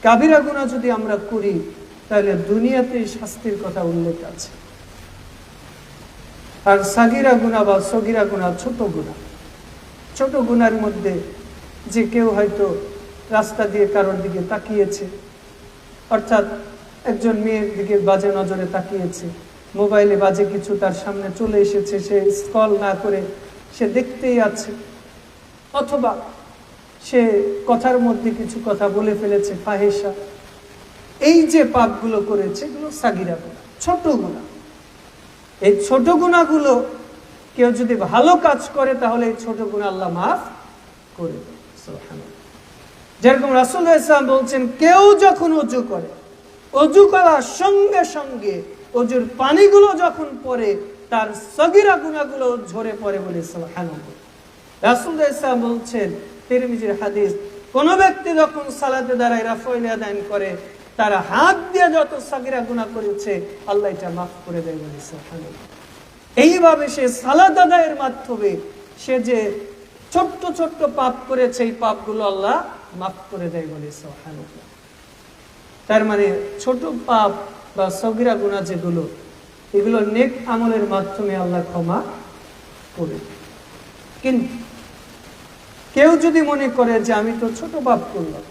কাবিরা গুনাহ যদি আমরা করি তাহলে দুনিয়াতে শাস্তির কথা উল্লেখ আছে। আর সাগিরা গুনাহ বা সগিরা গুনাহ ছোট গুনাহ, ছোট গুনার মধ্যে যে কেউ হয়তো রাস্তা দিয়ে কারোর দিকে তাকিয়েছে, অর্থাৎ একজন মেয়ের দিকে বাজে নজরে তাকিয়েছে, মোবাইলে বাজে কিছু তার সামনে চলে এসেছে, সে স্ক্রল না করে সে দেখতেই আছে, অথবা সে কথার মধ্যে কিছু কথা বলে ফেলেছে ফাহিশা, এই যে পাপগুলো করেছে এগুলো সাগিরা গুনাহ, ছোট গুনাহ। এই ছোট গুনাহগুলো কেউ যদি ভালো কাজ করে তাহলে এই ছোট গুনাহ আল্লাহ মাফ করে দেন। সুবহানাল্লাহ। যেরকম রাসূলুল্লাহ সাল্লাল্লাহু আলাইহি ওয়াসাল্লাম বলছেন, কেউ যখন ওযু করে, ওযু করার সঙ্গে সঙ্গে ওযুর পানিগুলো যখন পড়ে তার সগীরা গুনাহগুলো ঝরে পড়ে বলে সুবহানাল্লাহ। রাসূলুল্লাহ সাল্লাল্লাহু আলাইহি ওয়াসাল্লাম বলছেন, তিরমিজির হাদিস, কোন ব্যক্তি যখন সালাতে দাঁড়ায় রাফউল ইয়াদাইন করে, তার হাত দিয়ে যত সগীরা গুনাহ করেছে আল্লাহ এটা মাফ করে দেয় বলে সুবহানাল্লাহ। এইভাবে সে সালাত আদায়ের মাধ্যমে সে যে ছোট্ট ছোট্ট পাপ করেছে এই পাপগুলো আল্লাহ মাফ করে দেয় বলে সুবহানাল্লাহ। তার মানে ছোট পাপ বা সগীরা গুনাহ যেগুলো, এগুলো নেক আমলের মাধ্যমে আল্লাহ ক্ষমা করে। কিন্তু কেউ যদি মনে করে যে আমি তো ছোট পাপ করলাম,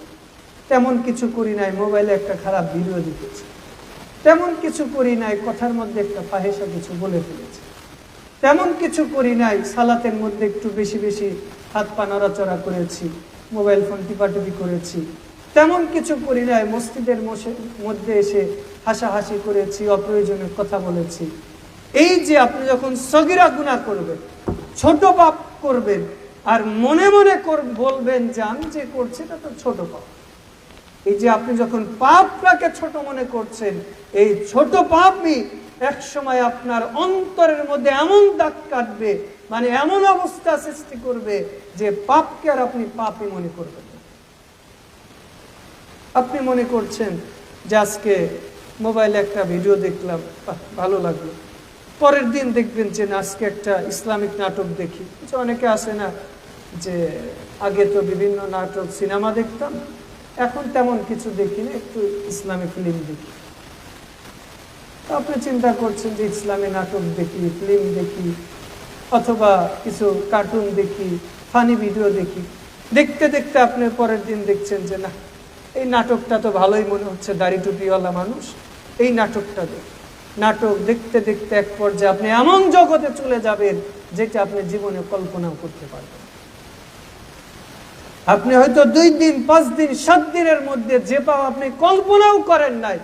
তেমন কিছু করি নাই, মোবাইলে একটা খারাপ ভিডিও দেখেছি, তেমন কিছু করি নাই, কথার মধ্যে একটা ফাহিশা কিছু বলে ফেলেছি, তেমন কিছু করি নাই, সালাতের মধ্যে একটু বেশি বেশি হাত পা নড়াচড়া করেছি, মোবাইল ফোন টিপাটিপি করেছি, তেমন কিছু করি নাই, মসজিদের মধ্যে এসে হাসাহাসি করেছি, অপ্রয়োজনীয় কথা বলেছি। এই যে আপনি যখন সগীরা গুনাহ করবেন, ছোট পাপ করবেন, আর মনে মনে বলবেন যে আমি যে করছি এটা তো ছোট পাপ, এই যে আপনি যখন পাপটাকে ছোট মনে করছেন, এই ছোট পাপই এক সময় আপনার অন্তরের মধ্যে এমন দাগ কাটবে, মানে এমন অবস্থা সৃষ্টি করবে যে পাপকে আর আপনি পাপই মনে করবেন না। আপনি মনে করছেন যে আজকে মোবাইলে একটা ভিডিও দেখলাম, ভালো লাগলো, পরের দিন দেখবেন যে আজকে একটা ইসলামিক নাটক দেখি। অনেকে আসে না যে আগে তো বিভিন্ন নাটক সিনেমা দেখতাম, এখন তেমন কিছু দেখি না, একটু ইসলামী ফিল্ম দেখি। আপনি চিন্তা করছেন যে ইসলামী নাটক দেখি, ফিল্ম দেখি, অথবা কিছু কার্টুন দেখি, ফানি ভিডিও দেখি, দেখতে দেখতে আপনি পরের দিন দেখছেন যে না, এই নাটকটা তো ভালোই মনে হচ্ছে, দাড়ি টুপিওয়ালা মানুষ, এই নাটকটা দেখ। নাটক দেখতে দেখতে এক পর্যায়ে আপনি এমন জগতে চলে যাবেন যেটা আপনি জীবনে কল্পনাও করতে পারবেন। আপনি হয়তো 2 দিন, 5 দিন, 7 দিনের মধ্যে যে পাপ আপনি কল্পনাও করেন নাই,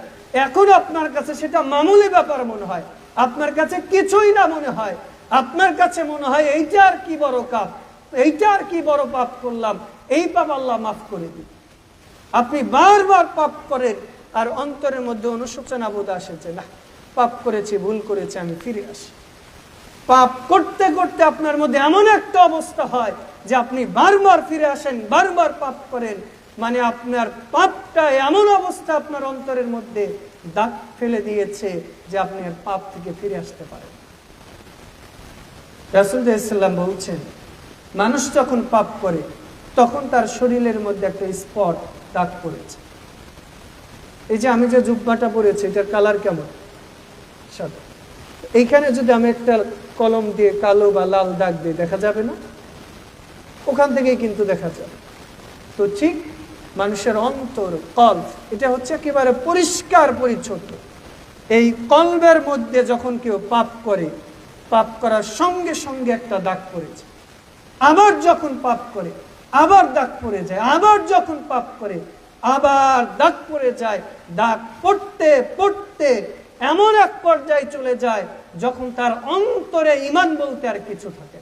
এখন আপনার কাছে সেটা মামুলি ব্যাপার মনে হয়, আপনার কাছে কিছুই না মনে হয়, আপনার কাছে মনে হয় এইটা আর কি বড় পাপ, এইটা আর কি বড় পাপ করলাম, এই পাপ আল্লাহ মাফ করে দিন। আপনি বারবার পাপ করেন আর অন্তরের মধ্যে অনুশোচনা বোধ আসে যে না, পাপ করেছি, ভুল করেছি, আমি ফিরে আসি। পাপ করতে করতে আপনার মধ্যে এমন একটা অবস্থা হয় যে আপনি বারবার ফিরে আসেন, বারবার পাপ করেন, মানে আপনার পাপটা এমন অবস্থা আপনার অন্তরের মধ্যে দাগ ফেলে দিয়েছে যে আপনি আর পাপ থেকে ফিরে আসতে পারেন। রাসূলুল্লাহ সাল্লাল্লাহু আলাইহি ওয়াসাল্লাম বলছেন, মানুষ যখন পাপ করে তখন তার শরীরের মধ্যে একটা স্পট দাগ পড়েছে। এই যে আমি যে জুব্বাটা পরেছি এটার কালার কেমন? সাদা। এইখানে যদি আমি একটা কলম দিয়ে কালো বা লাল দাগ দিই, দেখা যাবে না? ওখান থেকেই কিন্তু দেখা যাবে। তো ঠিক মানুষের অন্তর, কলব, এটা হচ্ছে একেবারে পরিষ্কার পরিচ্ছন্ন। এই কলবের মধ্যে যখন কেউ পাপ করে, পাপ করার সঙ্গে সঙ্গে একটা দাগ পড়েছে, আবার যখন পাপ করে আবার দাগ পড়ে যায়, আবার যখন পাপ করে আবার দাগ পড়ে যায়, দাগ পড়তে পড়তে এমন এক পর্যায়ে চলে যায় যখন তার অন্তরে ঈমান বলতে আর কিছু থাকে না।